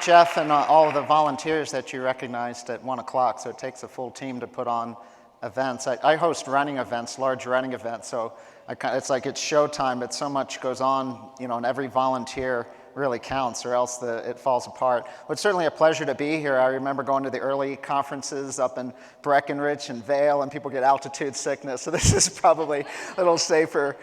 Jeff and all of the volunteers that you recognized at 1 o'clock, so it takes a full team to put on events. I host running events, large running events, so it's like it's showtime, but so much goes on, and every volunteer really counts, or else it falls apart. Well, it's certainly a pleasure to be here. I remember going to the early conferences up in Breckenridge and Vail, and people get altitude sickness, so this is probably a little safer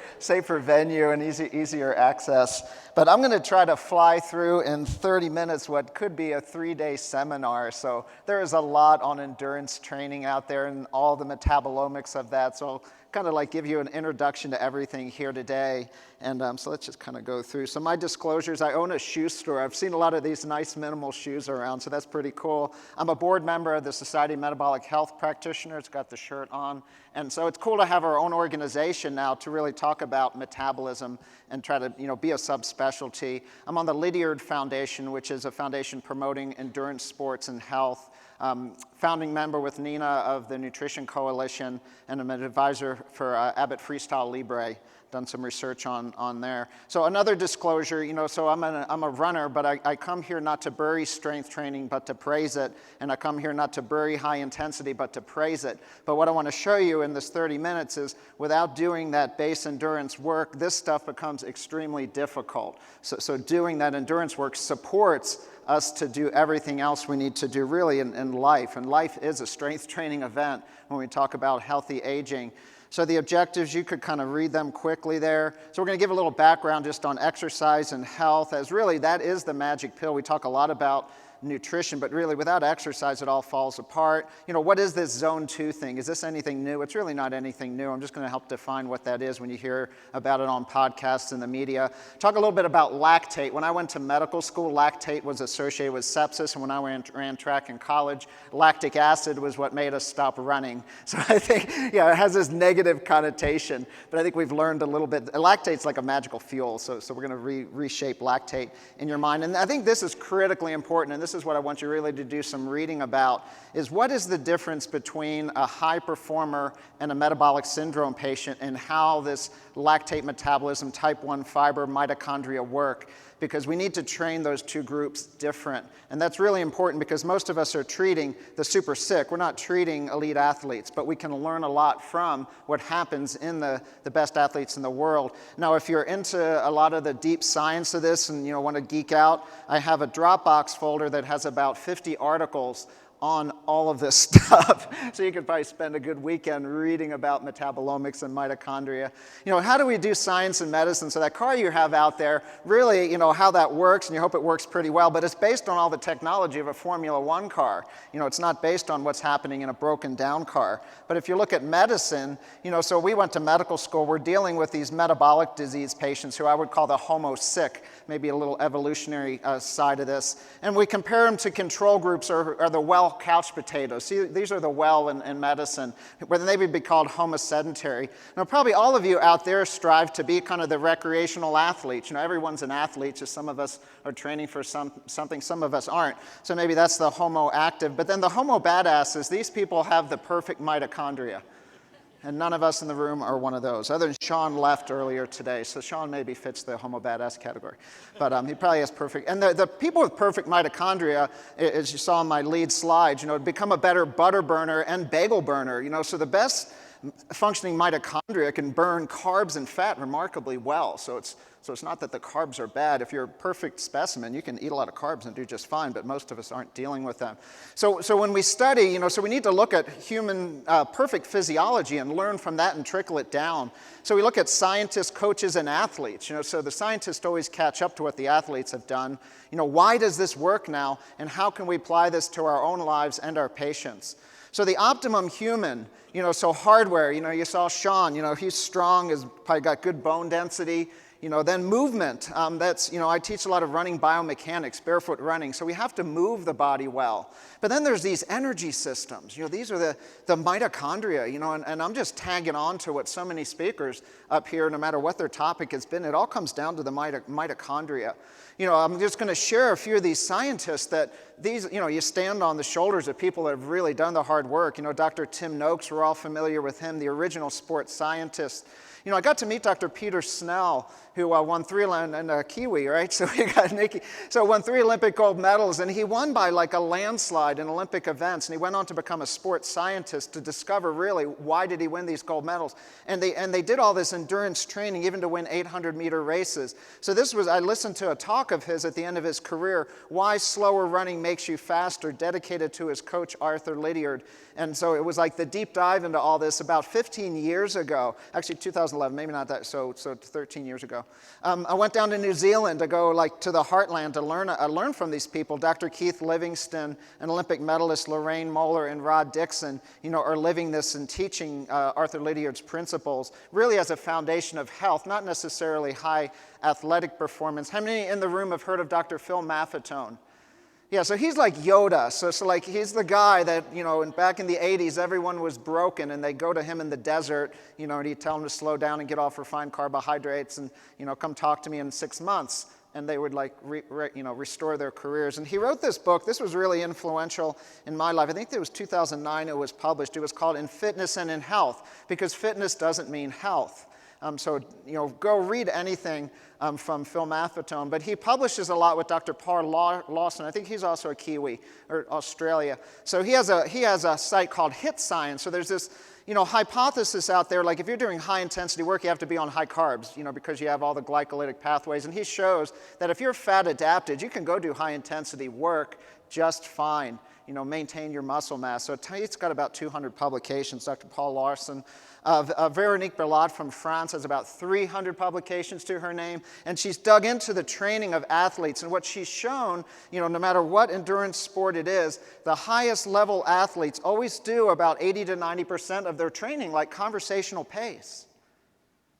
venue and easier access. But I'm going to try to fly through in 30 minutes what could be a 3-day seminar. So there is a lot on endurance training out there and all the metabolomics of that. So I'll kind of like give you an introduction to everything here today. And so let's just kind of go through. So my disclosures, I own a shoe store. I've seen a lot of these nice minimal shoes around, so that's pretty cool. I'm a board member of the Society of Metabolic Health Practitioners, got the shirt on. And so it's cool to have our own organization now to really talk about metabolism and try to be a subspecialty. I'm on the Lydiard Foundation, which is a foundation promoting endurance sports and health. Founding member with Nina of the Nutrition Coalition, and I'm an advisor for Abbott Freestyle Libre. Done some research on there. So another disclosure, so I'm a runner, but I come here not to bury strength training, but to praise it. And I come here not to bury high intensity, but to praise it. But what I want to show you in this 30 minutes is without doing that base endurance work, this stuff becomes extremely difficult. So doing that endurance work supports us to do everything else we need to do really in life. And life is a strength training event when we talk about healthy aging. So the objectives, you could kind of read them quickly there. So we're going to give a little background just on exercise and health, as really that is the magic pill. We talk a lot about nutrition, but really without exercise, it all falls apart. What is this zone 2 thing? Is this anything new? It's really not anything new. I'm just going to help define what that is when you hear about it on podcasts and the media. Talk a little bit about lactate. When I went to medical school, lactate was associated with sepsis, and when I ran track in college, lactic acid was what made us stop running. So I think, it has this negative connotation, but I think we've learned a little bit. Lactate's like a magical fuel, so we're going to reshape lactate in your mind. And I think this is critically important, and this is what I want you really to do some reading about, is what is the difference between a high performer and a metabolic syndrome patient and how this lactate metabolism, type 1 fiber, mitochondria work, because we need to train those two groups different. And that's really important because most of us are treating the super sick. We're not treating elite athletes, but we can learn a lot from what happens in the best athletes in the world. Now, if you're into a lot of the deep science of this and want to geek out, I have a Dropbox folder that has about 50 articles on all of this stuff. So you could probably spend a good weekend reading about metabolomics and mitochondria. How do we do science and medicine? So that car you have out there, really, how that works, and you hope it works pretty well, but it's based on all the technology of a Formula One car. It's not based on what's happening in a broken down car. But if you look at medicine, so we went to medical school, we're dealing with these metabolic disease patients who I would call the homo sick, maybe a little evolutionary side of this. And we compare them to control groups or the well couch potatoes. See, these are the well in medicine, where they would be called homo sedentary. Now, probably all of you out there strive to be kind of the recreational athletes. Everyone's an athlete, just some of us are training for something, some of us aren't. So maybe that's the homo active. But then the homo badasses, these people have the perfect mitochondria. And none of us in the room are one of those. Other than Sean left earlier today, so Sean maybe fits the homo badass category. But he probably has perfect. And the people with perfect mitochondria, as you saw in my lead slides, become a better butter burner and bagel burner. So the best functioning mitochondria can burn carbs and fat remarkably well. So it's not that the carbs are bad. If you're a perfect specimen, you can eat a lot of carbs and do just fine, but most of us aren't dealing with them. So when we study, so we need to look at human perfect physiology and learn from that and trickle it down. So we look at scientists, coaches, and athletes. So the scientists always catch up to what the athletes have done. Why does this work now, and how can we apply this to our own lives and our patients? So the optimum human, so hardware, you saw Sean, he's strong, has probably got good bone density. Then movement, I teach a lot of running biomechanics, barefoot running, so we have to move the body well. But then there's these energy systems, these are the mitochondria, and I'm just tagging on to what so many speakers up here, no matter what their topic has been, it all comes down to the mitochondria. I'm just going to share a few of these scientists that these, you stand on the shoulders of people that have really done the hard work. Dr. Tim Noakes, we're all familiar with him, the original sports scientist. I got to meet Dr. Peter Snell, who won 3 and a Kiwi, right? So he got Nikki. So won 3 Olympic gold medals, and he won by like a landslide in Olympic events. And he went on to become a sports scientist to discover really why did he win these gold medals. And they did all this endurance training even to win 800-meter races. So I listened to a talk of his at the end of his career, Why Slower Running Makes You Faster, dedicated to his coach Arthur Lydiard. And so it was like the deep dive into all this about 15 years ago, actually 2011, maybe not that, so 13 years ago. I went down to New Zealand to go like to the heartland to learn from these people. Dr. Keith Livingston, an Olympic medalist, Lorraine Moeller, and Rod Dixon, are living this and teaching Arthur Lydiard's principles, really as a foundation of health, not necessarily high athletic performance. How many in the room have heard of Dr. Phil Maffetone? Yeah, so he's like Yoda. So like he's the guy that, back in the 80s, everyone was broken, and they go to him in the desert, and he'd tell them to slow down and get off refined carbohydrates and, come talk to me in 6 months. And they would like, restore their careers. And he wrote this book. This was really influential in my life. I think it was 2009 it was published. It was called In Fitness and in Health, because fitness doesn't mean health. So go read anything from Phil Maffetone. But he publishes a lot with Dr. Paul Lawson. I think he's also a Kiwi, or Australia. So he has a site called Hit Science. So there's this hypothesis out there, like if you're doing high intensity work, you have to be on high carbs, because you have all the glycolytic pathways. And he shows that if you're fat adapted, you can go do high intensity work just fine, maintain your muscle mass. So it's got about 200 publications. Dr. Paul Lawson. Veronique Berlot from France has about 300 publications to her name, and she's dug into the training of athletes. And what she's shown, no matter what endurance sport it is, the highest level athletes always do about 80 to 90% of their training like conversational pace.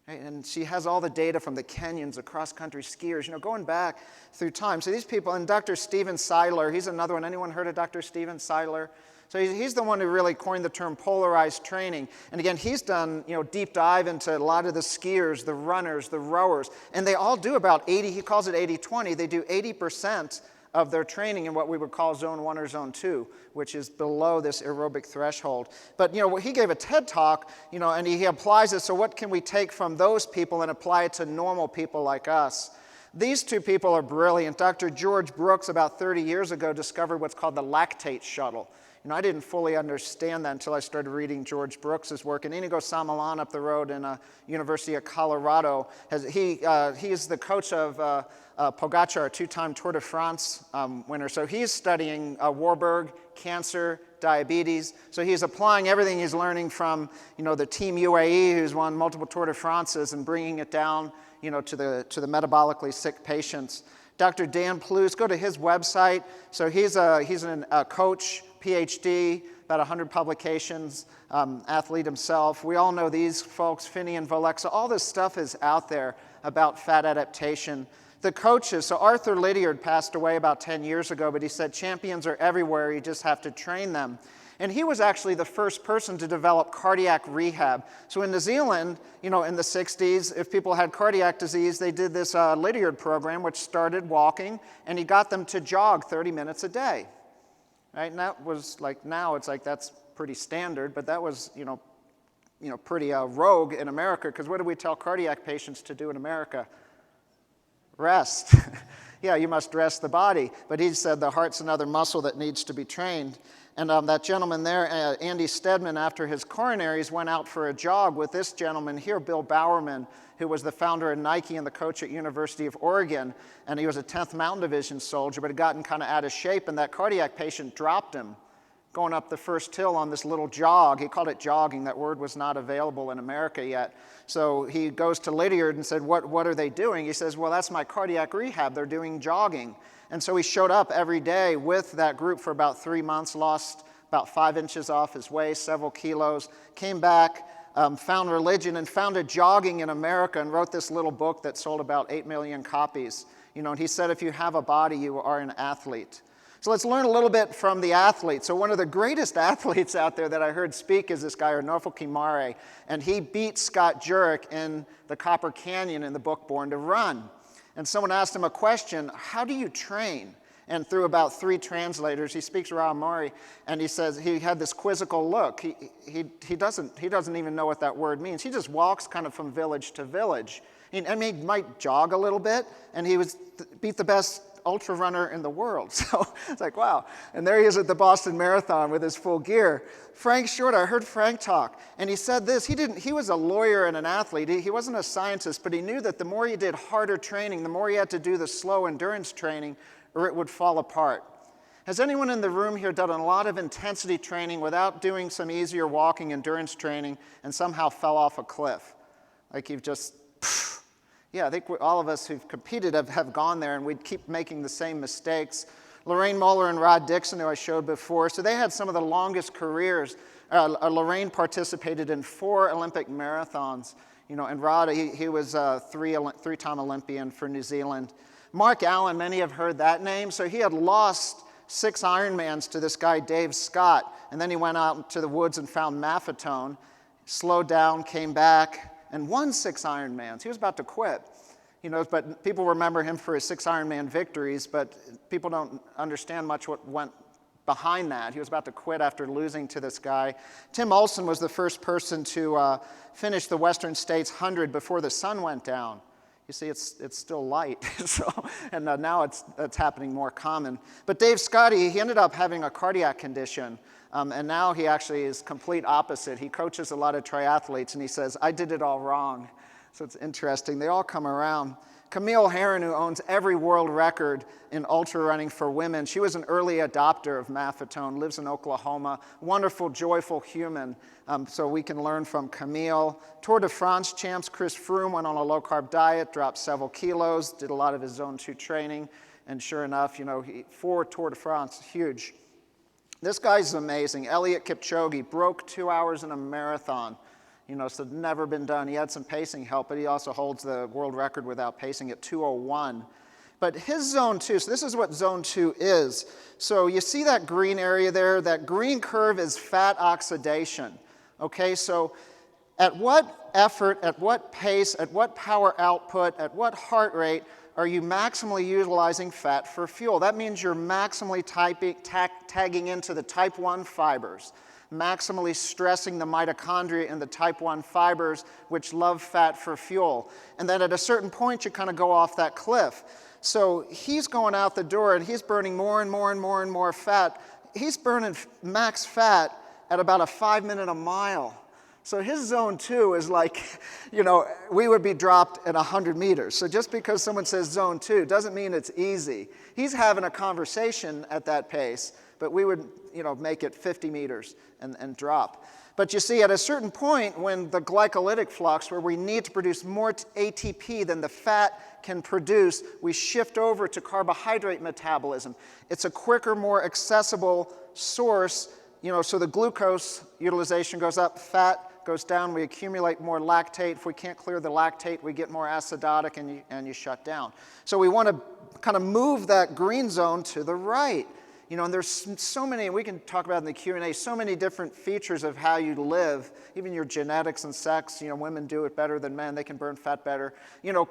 Right? And she has all the data from the Kenyans, the cross-country skiers, going back through time. So these people, and Dr. Steven Seidler, he's another one. Anyone heard of Dr. Steven Seidler? So he's the one who really coined the term polarized training. And again, he's done deep dive into a lot of the skiers, the runners, the rowers. And they all do about 80, he calls it 80-20. They do 80% of their training in what we would call zone 1 or zone 2, which is below this aerobic threshold. But he gave a TED talk, and he applies it. So what can we take from those people and apply it to normal people like us? These two people are brilliant. Dr. George Brooks, about 30 years ago, discovered what's called the lactate shuttle. I didn't fully understand that until I started reading George Brooks' work. And Inigo Samalan up the road in University of Colorado, he is the coach of Pogacar, a 2-time Tour de France winner. So he's studying Warburg, cancer, diabetes. So he's applying everything he's learning from the Team UAE, who's won multiple Tour de France's, and bringing it down to the metabolically sick patients. Dr. Dan Plews, go to his website. So he's a coach, PhD, about 100 publications, athlete himself. We all know these folks, Finney and Volexa. All this stuff is out there about fat adaptation. The coaches, so Arthur Lydiard passed away about 10 years ago, but he said champions are everywhere, you just have to train them. And he was actually the first person to develop cardiac rehab. So in New Zealand, in the 60s, if people had cardiac disease, they did this Lydiard program, which started walking, and he got them to jog 30 minutes a day. Right? And that was like, now it's like that's pretty standard, but that was, pretty rogue in America, because what do we tell cardiac patients to do in America? Rest. Yeah, you must rest the body. But he said the heart's another muscle that needs to be trained. And that gentleman there, Andy Stedman, after his coronaries, went out for a jog with this gentleman here, Bill Bowerman, who was the founder of Nike and the coach at University of Oregon. And he was a 10th Mountain Division soldier, but had gotten kind of out of shape. And that cardiac patient dropped him going up the first hill on this little jog. He called it jogging. That word was not available in America yet. So he goes to Lydiard and said, what are they doing? He says, well, that's my cardiac rehab. They're doing jogging. And so he showed up every day with that group for about 3 months, lost about 5 inches off his waist, several kilos, came back, found religion, and founded jogging in America, and wrote this little book that sold about 8 million copies. And he said, if you have a body, you are an athlete. So let's learn a little bit from the athletes. So one of the greatest athletes out there that I heard speak is this guy, Arnolfo Kimare, and he beat Scott Jurek in the Copper Canyon in the book Born to Run. And someone asked him a question, how do you train? And through about 3 translators, he speaks Raamari, and he says he had this quizzical look. He doesn't even know what that word means. He just walks kind of from village to village. I mean, he might jog a little bit, and he beat the best ultra runner in the world. So it's like, wow. And there he is at the Boston Marathon with his full gear. Frank Short, I heard Frank talk, and he said this. He was a lawyer and an athlete. He wasn't a scientist, but he knew that the more you did harder training, the more you had to do the slow endurance training, or it would fall apart. Has anyone in the room here done a lot of intensity training without doing some easier walking endurance training and somehow fell off a cliff? Like you've just, yeah, I think all of us who've competed have gone there, and we'd keep making the same mistakes. Lorraine Muller and Rod Dixon, who I showed before, so they had some of the longest careers. Lorraine participated in 4 Olympic marathons, and Rod, he was a three-time Olympian for New Zealand. Mark Allen, many have heard that name, so he had lost 6 Ironmans to this guy, Dave Scott, and then he went out into the woods and found Maffetone, slowed down, came back, and won 6 Ironmans. He was about to quit, but people remember him for his 6 Ironman victories, but people don't understand much what went behind that. He was about to quit after losing to this guy. Tim Olson was the first person to finish the Western States 100 before the sun went down. You see, it's still light, and now it's happening more common. But Dave Scott, he ended up having a cardiac condition, and now he actually is complete opposite. He coaches a lot of triathletes, and he says, I did it all wrong. So it's interesting. They all come around. Camille Herron, who owns every world record in ultra running for women, she was an early adopter of Maffetone, lives in Oklahoma, wonderful, joyful human. So we can learn from Camille. Tour de France champs Chris Froome went on a low-carb diet, dropped several kilos, did a lot of his Zone 2 training, and sure enough, 4 Tour de France, huge. This guy's amazing. Eliud Kipchoge broke 2 hours in a marathon. So never been done. He had some pacing help, but he also holds the world record without pacing at 2:01. But his Zone 2, so this is what Zone 2 is. So you see that green area there? That green curve is fat oxidation. Okay, so at what effort, at what pace, at what power output, at what heart rate are you maximally utilizing fat for fuel? That means you're maximally tagging into the type 1 fibers, maximally stressing the mitochondria in the type 1 fibers, which love fat for fuel. And then at a certain point, you kind of go off that cliff. So he's going out the door, and he's burning more and more and more and more fat. He's burning max fat at about a 5-minute a mile. So his Zone 2 is like, we would be dropped at 100 meters. So just because someone says Zone 2 doesn't mean it's easy. He's having a conversation at that pace, but we would, make it 50 meters and drop. But you see, at a certain point, when the glycolytic flux, where we need to produce more ATP than the fat can produce, we shift over to carbohydrate metabolism. It's a quicker, more accessible source, so the glucose utilization goes up, fat goes down, we accumulate more lactate. If we can't clear the lactate, we get more acidotic and you shut down. So we want to kind of move that green zone to the right. And there's so many, and we can talk about in the Q&A, so many different features of how you live, even your genetics and sex. Women do it better than men. They can burn fat better.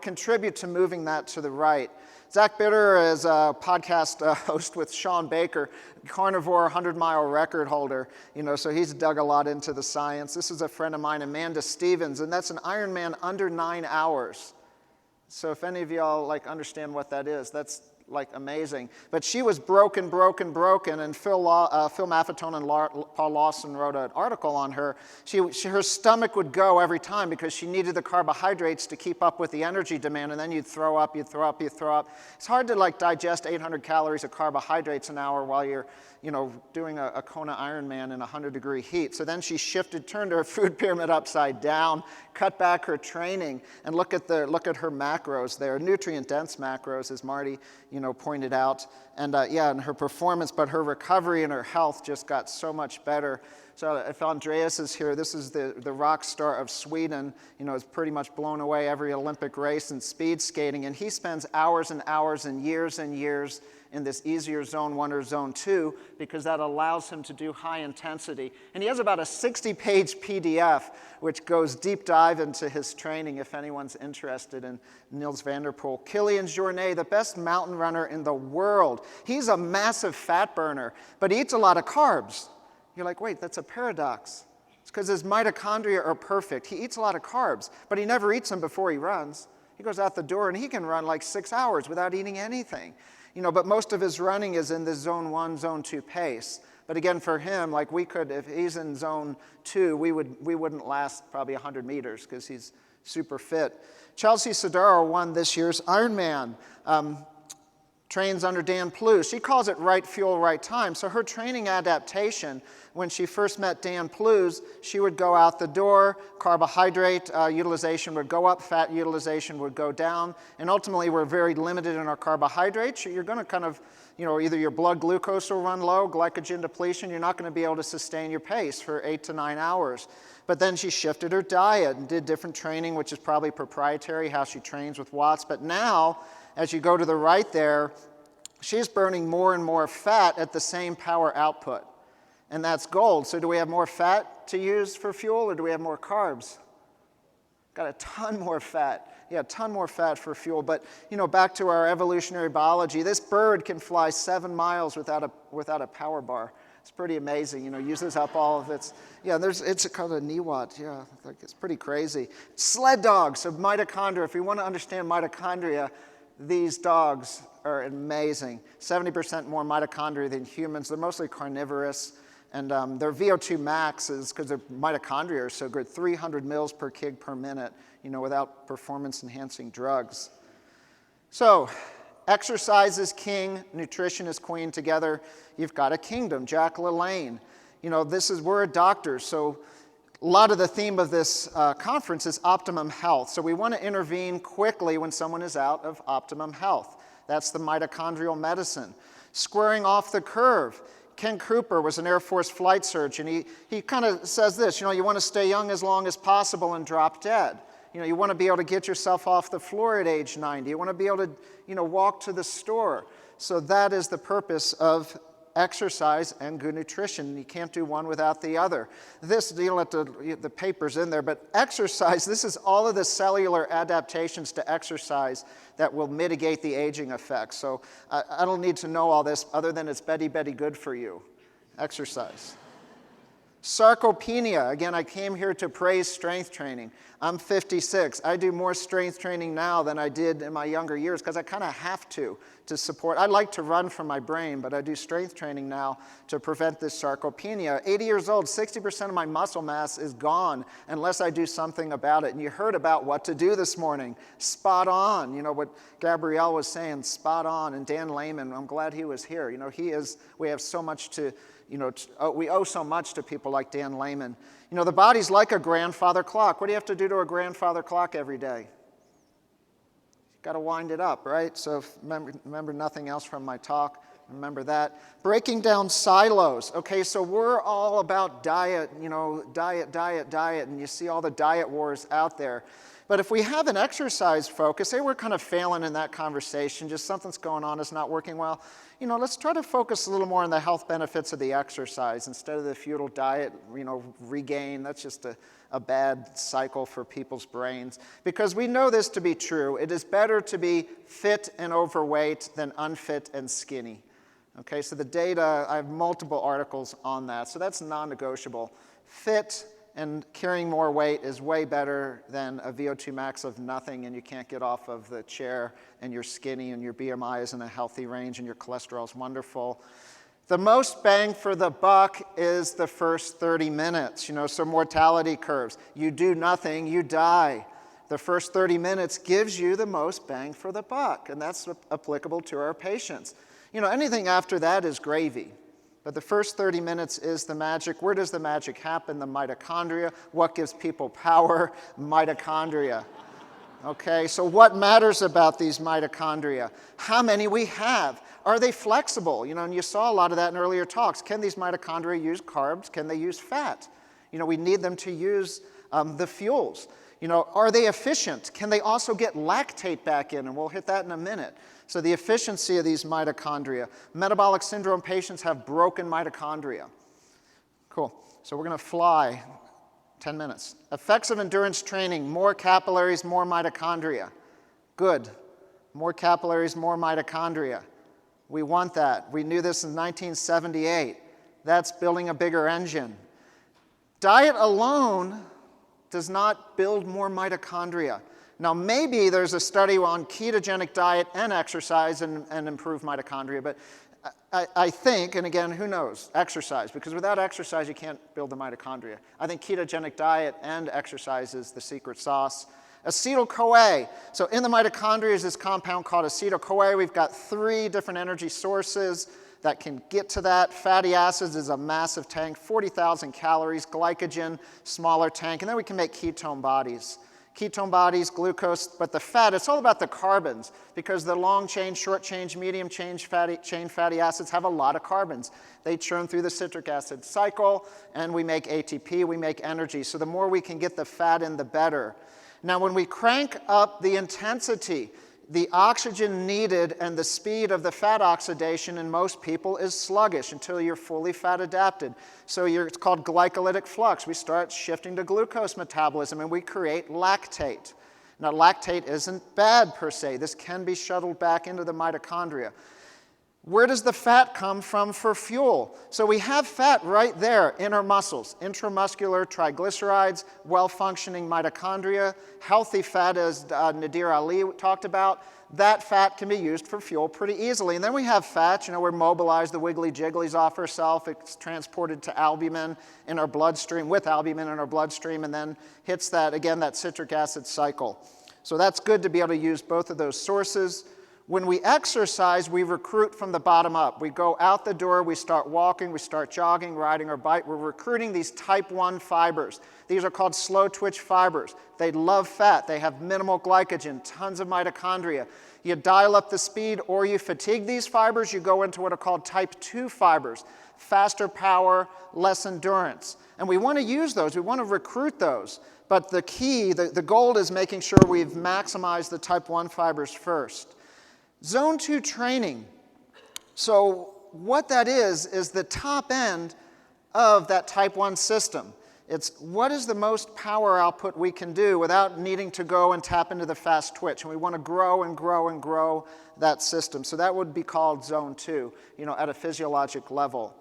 Contribute to moving that to the right. Zach Bitter is a podcast host with Sean Baker, carnivore 100-mile record holder. So he's dug a lot into the science. This is a friend of mine, Amanda Stevens, and that's an Ironman under 9 hours. So if any of y'all understand what that is, that's amazing. But she was broken, and Phil Maffetone and Paul Lawson wrote an article on her. Her stomach would go every time because she needed the carbohydrates to keep up with the energy demand, and then you'd throw up. It's hard to digest 800 calories of carbohydrates an hour while you're doing a Kona Ironman in 100-degree heat. So then she turned her food pyramid upside down, cut back her training, and look at her macros there, nutrient-dense macros, as Marty pointed out, and and her performance, but her recovery and her health just got so much better. So if Andreas is here, this is the rock star of Sweden, is pretty much blown away every Olympic race in speed skating, and he spends hours and hours and years in this easier Zone 1 or Zone 2 because that allows him to do high intensity. And he has about a 60-page PDF which goes deep dive into his training if anyone's interested in Niels van der Poel. Kilian Jornet, the best mountain runner in the world. He's a massive fat burner, but he eats a lot of carbs. You're like, wait, that's a paradox. It's because his mitochondria are perfect. He eats a lot of carbs, but he never eats them before he runs. he goes out the door and he can run like 6 hours without eating anything. But most of his running is in the zone 1, zone 2 pace. But again, for him, like we could, if he's in zone 2, we wouldn't last probably 100 meters because he's super fit. Chelsea Sodaro won this year's Ironman. Trains under Dan Plews. She calls it right fuel, right time. So her training adaptation, when she first met Dan Plews, she would go out the door, carbohydrate utilization would go up, fat utilization would go down, and ultimately we're very limited in our carbohydrates. You're going to kind of, either your blood glucose will run low, glycogen depletion, you're not going to be able to sustain your pace for 8 to 9 hours. But then she shifted her diet and did different training, which is probably proprietary, how she trains with Watts. But now, as you go to the right there, she's burning more and more fat at the same power output. And that's gold. So do we have more fat to use for fuel, or do we have more carbs? Got a ton more fat. Yeah, a ton more fat for fuel. But, back to our evolutionary biology, this bird can fly 7 miles without a power bar. It's pretty amazing, uses up all of its, it's called a Niwat, it's pretty crazy. Sled dogs, so mitochondria. If you want to understand mitochondria, these dogs are amazing. 70% more mitochondria than humans. They're mostly carnivorous, and their VO2 max is, because their mitochondria are so good, 300 mils per kg per minute, without performance-enhancing drugs. So, exercise is king, nutrition is queen. Together, you've got a kingdom. Jack LaLanne. We're doctors, so a lot of the theme of this conference is Optimum Health. So we want to intervene quickly when someone is out of optimum health. That's the mitochondrial medicine. Squaring off the curve. Ken Cooper was an Air Force flight surgeon. He kind of says this, you want to stay young as long as possible and drop dead. You want to be able to get yourself off the floor at age 90. You want to be able to, walk to the store. So that is the purpose of exercise and good nutrition. You can't do one without the other. You'll let the papers in there, but exercise, this is all of the cellular adaptations to exercise that will mitigate the aging effects. So I don't need to know all this other than it's Betty good for you. Exercise. Sarcopenia. Again, I came here to praise strength training. I'm 56. I do more strength training now than I did in my younger years because I kind of have to support. I like to run for my brain, but I do strength training now to prevent this sarcopenia. 80 years old, 60% of my muscle mass is gone unless I do something about it. And you heard about what to do this morning. Spot on. What Gabrielle was saying, spot on. And Dan Lehman, I'm glad he was here. We have so much to we owe so much to people like Dan Lehman. The body's like a grandfather clock. What do you have to do to a grandfather clock every day? You've got to wind it up, right? So remember nothing else from my talk. Remember that. Breaking down silos. Okay, so we're all about diet, diet, and you see all the diet wars out there. But if we have an exercise focus, say we're kind of failing in that conversation, just something's going on, it's not working well, let's try to focus a little more on the health benefits of the exercise instead of the futile diet, regain. That's just a bad cycle for people's brains. Because we know this to be true. It is better to be fit and overweight than unfit and skinny. Okay, so the data, I have multiple articles on that, so that's non-negotiable. Fit and carrying more weight is way better than a VO2 max of nothing and you can't get off of the chair and you're skinny and your BMI is in a healthy range and your cholesterol is wonderful. The most bang for the buck is the first 30 minutes, so mortality curves. You do nothing, you die. The first 30 minutes gives you the most bang for the buck, and that's applicable to our patients. Anything after that is gravy. But the first 30 minutes is the magic. Where does the magic happen? The mitochondria. What gives people power? Mitochondria. Okay, so what matters about these mitochondria? How many we have? Are they flexible? And you saw a lot of that in earlier talks. Can these mitochondria use carbs? Can they use fat? We need them to use the fuels. Are they efficient? Can they also get lactate back in? And we'll hit that in a minute. So the efficiency of these mitochondria. Metabolic syndrome patients have broken mitochondria. Cool. So we're going to fly 10 minutes. Effects of endurance training. More capillaries, more mitochondria. Good. More capillaries, more mitochondria. We want that. We knew this in 1978. That's building a bigger engine. Diet alone does not build more mitochondria. Now, maybe there's a study on ketogenic diet and exercise and improve mitochondria, but I think, and again, who knows, exercise, because without exercise, you can't build the mitochondria. I think ketogenic diet and exercise is the secret sauce. Acetyl COA. So in the mitochondria is this compound called acetyl COA. We've got 3 different energy sources that can get to that. Fatty acids is a massive tank, 40,000 calories. Glycogen, smaller tank. And then we can make ketone bodies. Ketone bodies, glucose, but the fat, it's all about the carbons, because the long chain, short chain, medium chain fatty acids have a lot of carbons. They churn through the citric acid cycle, and we make ATP, we make energy. So the more we can get the fat in, the better. Now, when we crank up the intensity, the oxygen needed and the speed of the fat oxidation in most people is sluggish until you're fully fat adapted. So it's called glycolytic flux. We start shifting to glucose metabolism and we create lactate. Now, lactate isn't bad per se. This can be shuttled back into the mitochondria. Where does the fat come from for fuel? So we have fat right there in our muscles, intramuscular triglycerides, well-functioning mitochondria, healthy fat, as Nadir Ali talked about. That fat can be used for fuel pretty easily. And then we have fats, we're mobilized, the wiggly jigglies off ourselves. It's transported to albumin in our bloodstream, with albumin in our bloodstream, and then hits that, again, that citric acid cycle. So that's good to be able to use both of those sources. When we exercise, we recruit from the bottom up. We go out the door, we start walking, we start jogging, riding our bike. We're recruiting these type 1 fibers. These are called slow twitch fibers. They love fat. They have minimal glycogen, tons of mitochondria. You dial up the speed or you fatigue these fibers, you go into what are called type 2 fibers. Faster power, less endurance. And we want to use those. We want to recruit those. But the key, the goal is making sure we've maximized the type 1 fibers first. Zone 2 training. So what that is the top end of that type 1 system. It's what is the most power output we can do without needing to go and tap into the fast twitch. And we want to grow and grow and grow that system. So that would be called zone 2, at a physiologic level.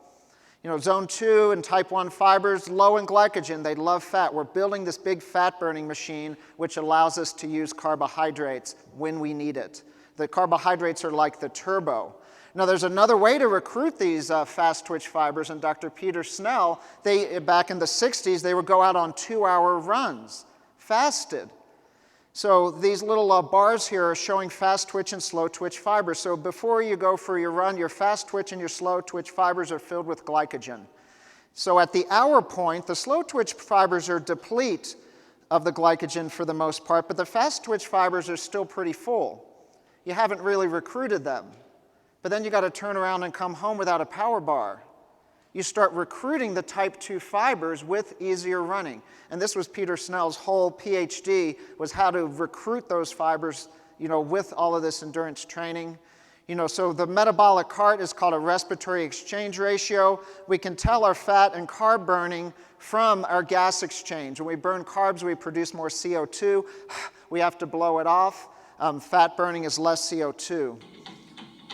Zone 2 and type 1 fibers, low in glycogen, they love fat. We're building this big fat-burning machine, which allows us to use carbohydrates when we need it. The carbohydrates are like the turbo. Now, there's another way to recruit these fast-twitch fibers, and Dr. Peter Snell, back in the 60s, they would go out on 2-hour runs, fasted. So these little bars here are showing fast-twitch and slow-twitch fibers. So before you go for your run, your fast-twitch and your slow-twitch fibers are filled with glycogen. So at the hour point, the slow-twitch fibers are deplete of the glycogen for the most part, but the fast-twitch fibers are still pretty full. You haven't really recruited them. But then you got to turn around and come home without a power bar. You start recruiting the type 2 fibers with easier running. And this was Peter Snell's whole PhD, was how to recruit those fibers, with all of this endurance training. So the metabolic cart is called a respiratory exchange ratio. We can tell our fat and carb burning from our gas exchange. When we burn carbs, we produce more CO2. We have to blow it off. Fat burning is less CO2.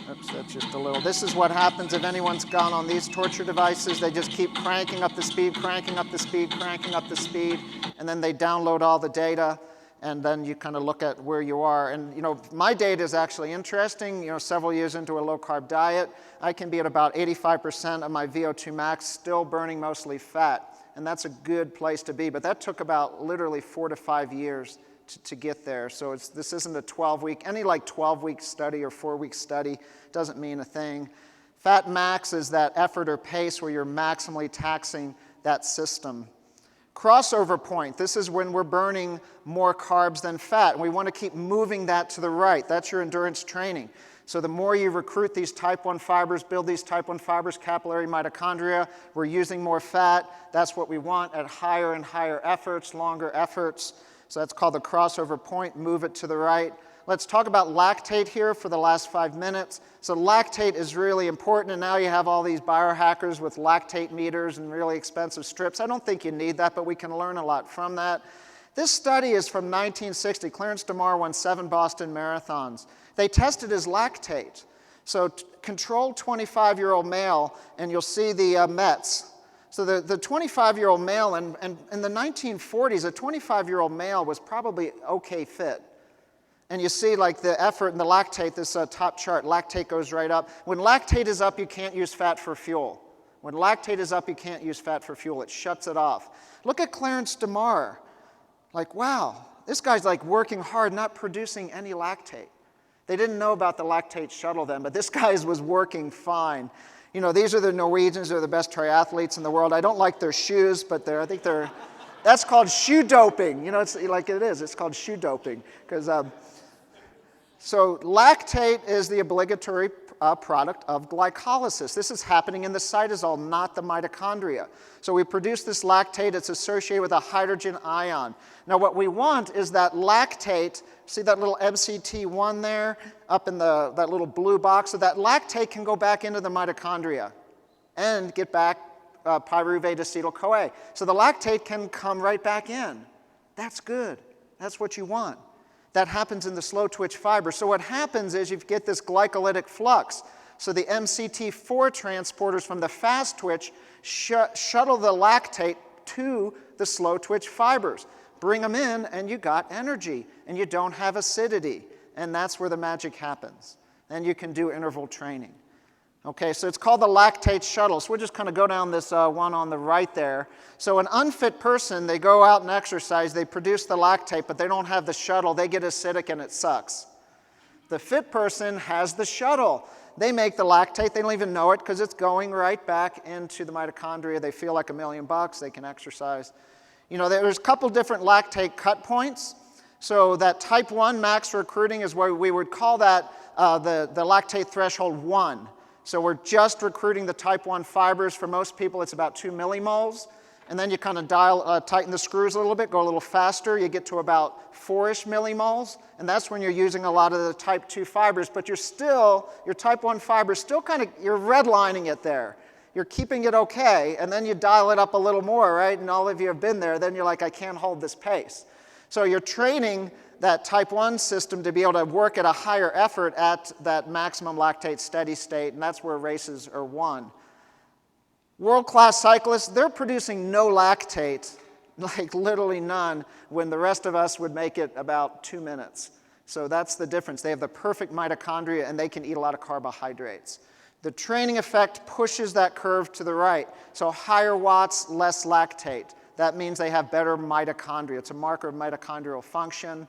Oops, that's just a little. This is what happens if anyone's gone on these torture devices. They just keep cranking up the speed, cranking up the speed, cranking up the speed, and then they download all the data, and then you kind of look at where you are. And my data is actually interesting. Several years into a low-carb diet, I can be at about 85% of my VO2 max, still burning mostly fat, and that's a good place to be. But that took about literally 4 to 5 years to get there. So this isn't a 12-week, any 12-week study or 4-week study doesn't mean a thing. Fat max is that effort or pace where you're maximally taxing that system. Crossover point, this is when we're burning more carbs than fat. And we want to keep moving that to the right. That's your endurance training. So the more you recruit these type 1 fibers, build these type 1 fibers, capillary mitochondria, we're using more fat. That's what we want at higher and higher efforts, longer efforts. So that's called the crossover point, move it to the right. Let's talk about lactate here for the last 5 minutes. So lactate is really important, and now you have all these biohackers with lactate meters and really expensive strips. I don't think you need that, but we can learn a lot from that. This study is from 1960. Clarence Dear won 7 Boston marathons. They tested his lactate. So control 25-year-old male, and you'll see the METs. So the 25-year-old male, and in the 1940s, a 25-year-old male was probably okay fit. And you see like the effort and the lactate, this top chart, lactate goes right up. When lactate is up, you can't use fat for fuel. When lactate is up, you can't use fat for fuel. It shuts it off. Look at Clarence Dear. Like, wow, this guy's like working hard, not producing any lactate. They didn't know about the lactate shuttle then, but this guy was working fine. You know, these are the Norwegians. They're the best triathletes in the world. I don't like their shoes, but I think they're, that's called shoe doping. You know, it's like it is. It's called shoe doping. Because, so lactate is the obligatory product of glycolysis. This is happening in the cytosol, not the mitochondria. So we produce this lactate. It's associated with a hydrogen ion. Now what we want is that lactate, see that little MCT1 there up in that little blue box? So that lactate can go back into the mitochondria and get back pyruvate acetyl CoA. So the lactate can come right back in. That's good. That's what you want. That happens in the slow twitch fiber. So what happens is you get this glycolytic flux. So the MCT4 transporters from the fast twitch shuttle the lactate to the slow twitch fibers. Bring them in and you got energy and you don't have acidity. And that's where the magic happens. Then you can do interval training. Okay, so it's called the lactate shuttle. So we'll just kind of go down this one on the right there. So an unfit person, they go out and exercise, they produce the lactate, but they don't have the shuttle. They get acidic and it sucks. The fit person has the shuttle. They make the lactate. They don't even know it because it's going right back into the mitochondria. They feel like $1,000,000. They can exercise. You know, there's a couple different lactate cut points. So that type 1 max recruiting is where we would call that the lactate threshold 1. So we're just recruiting the type 1 fibers. For most people, it's about 2 millimoles. And then you kind of tighten the screws a little bit, go a little faster. You get to about 4-ish millimoles. And that's when you're using a lot of the type 2 fibers. But your type 1 fibers still kind of, you're redlining it there. You're keeping it okay. And then you dial it up a little more, right? And all of you have been there. Then you're like, I can't hold this pace. So you're training that type 1 system to be able to work at a higher effort at that maximum lactate steady state, and that's where races are won. World-class cyclists, they're producing no lactate, like literally none, when the rest of us would make it about 2 minutes. So that's the difference. They have the perfect mitochondria, and they can eat a lot of carbohydrates. The training effect pushes that curve to the right. So higher watts, less lactate. That means they have better mitochondria. It's a marker of mitochondrial function.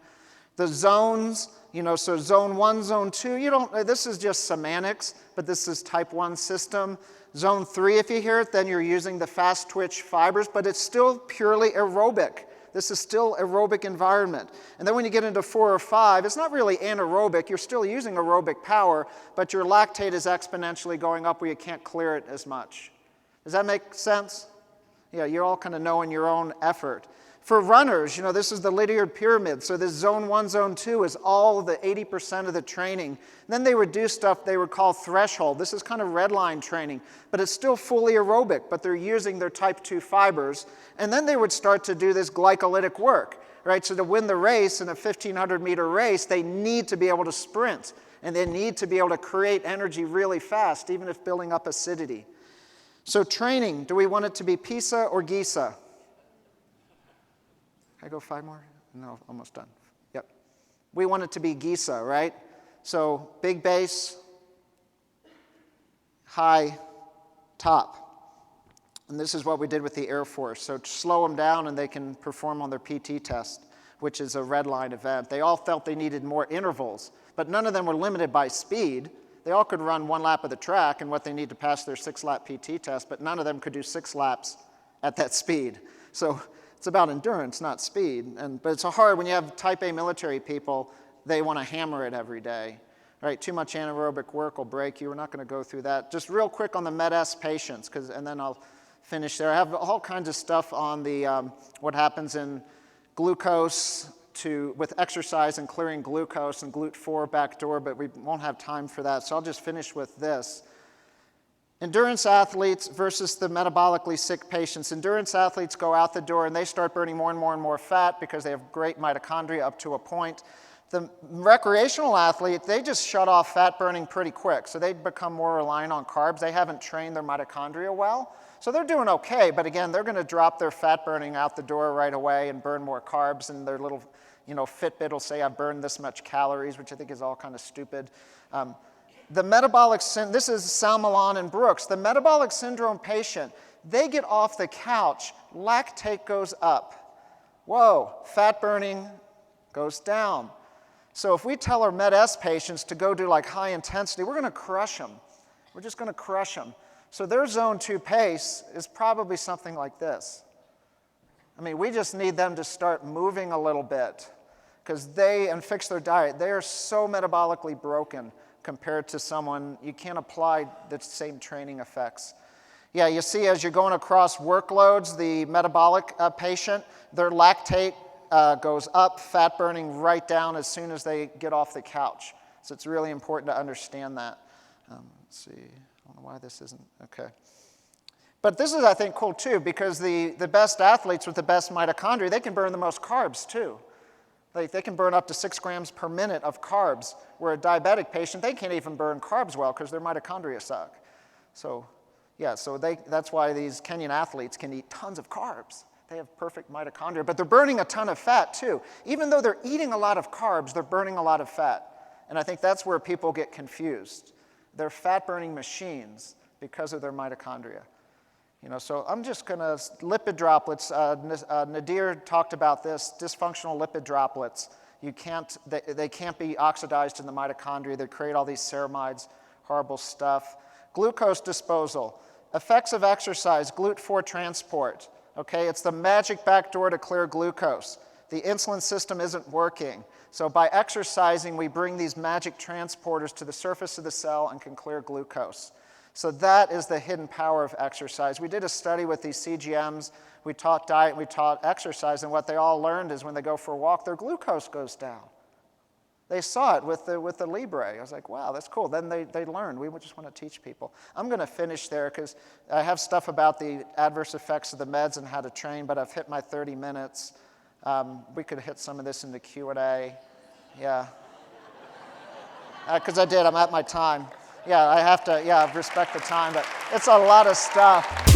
The zones, you know, so zone 1, zone 2, this is just semantics, but this is type 1 system. Zone 3, if you hear it, then you're using the fast twitch fibers, but it's still purely aerobic. This is still aerobic environment. And then when you get into 4 or 5, it's not really anaerobic. You're still using aerobic power, but your lactate is exponentially going up where you can't clear it as much. Does that make sense? Yeah, you're all kind of knowing your own effort. For runners, this is the Lydiard pyramid. So this zone 1, zone 2 is all the 80% of the training. Then they would do stuff they would call threshold. This is kind of red line training, but it's still fully aerobic, but they're using their type 2 fibers. And then they would start to do this glycolytic work, right? So to win the race in a 1,500-meter race, they need to be able to sprint, and they need to be able to create energy really fast, even if building up acidity. So training, do we want it to be PISA or GISA? Can I go 5 more? No, almost done. Yep. We want it to be GISA, right? So big base, high, top. And this is what we did with the Air Force. So slow them down and they can perform on their PT test, which is a red line event. They all felt they needed more intervals, but none of them were limited by speed. They all could run 1 lap of the track and what they need to pass their 6-lap PT test, but none of them could do 6 laps at that speed. So it's about endurance, not speed. But it's hard when you have type A military people, they want to hammer it every day. Right? Too much anaerobic work will break you. We're not going to go through that. Just real quick on the Med-S patients, and then I'll finish there. I have all kinds of stuff on the what happens in glucose with exercise and clearing glucose and GLUT4 backdoor, but we won't have time for that. So I'll just finish with this. Endurance athletes versus the metabolically sick patients. Endurance athletes go out the door and they start burning more and more and more fat because they have great mitochondria up to a point. The recreational athlete, they just shut off fat burning pretty quick. So they become more reliant on carbs. They haven't trained their mitochondria well. So they're doing okay, but again, they're going to drop their fat burning out the door right away and burn more carbs in their little Fitbit will say I've burned this much calories, which I think is all kind of stupid. The metabolic this is Salmalon and Brooks. The metabolic syndrome patient, they get off the couch, lactate goes up. Whoa, fat burning goes down. So if we tell our Med-S patients to go do like high intensity, we're going to crush them. We're just going to crush them. So their zone 2 pace is probably something like this. I mean, we just need them to start moving a little bit and fix their diet. They are so metabolically broken compared to someone, you can't apply the same training effects. Yeah, you see as you're going across workloads, the metabolic patient, their lactate goes up, fat burning right down as soon as they get off the couch. So it's really important to understand that. Let's see, I don't know why this isn't, okay. But this is, I think, cool too, because the best athletes with the best mitochondria, they can burn the most carbs too. They can burn up to 6 grams per minute of carbs, where a diabetic patient, they can't even burn carbs well because their mitochondria suck. So yeah, that's why these Kenyan athletes can eat tons of carbs. They have perfect mitochondria, but they're burning a ton of fat too. Even though they're eating a lot of carbs, they're burning a lot of fat. And I think that's where people get confused. They're fat-burning machines because of their mitochondria. So I'm just going to, lipid droplets, Nadir talked about this, dysfunctional lipid droplets. They can't be oxidized in the mitochondria. They create all these ceramides, horrible stuff. Glucose disposal, effects of exercise, GLUT4 transport. Okay, it's the magic backdoor to clear glucose. The insulin system isn't working. So by exercising, we bring these magic transporters to the surface of the cell and can clear glucose. So that is the hidden power of exercise. We did a study with these CGMs. We taught diet, we taught exercise, and what they all learned is when they go for a walk, their glucose goes down. They saw it with the Libre. I was like, wow, that's cool. Then they learned. We just want to teach people. I'm going to finish there because I have stuff about the adverse effects of the meds and how to train, but I've hit my 30 minutes. We could hit some of this in the Q&A. Yeah. Because I did. I'm at my time. Yeah, I have to respect the time, but it's a lot of stuff.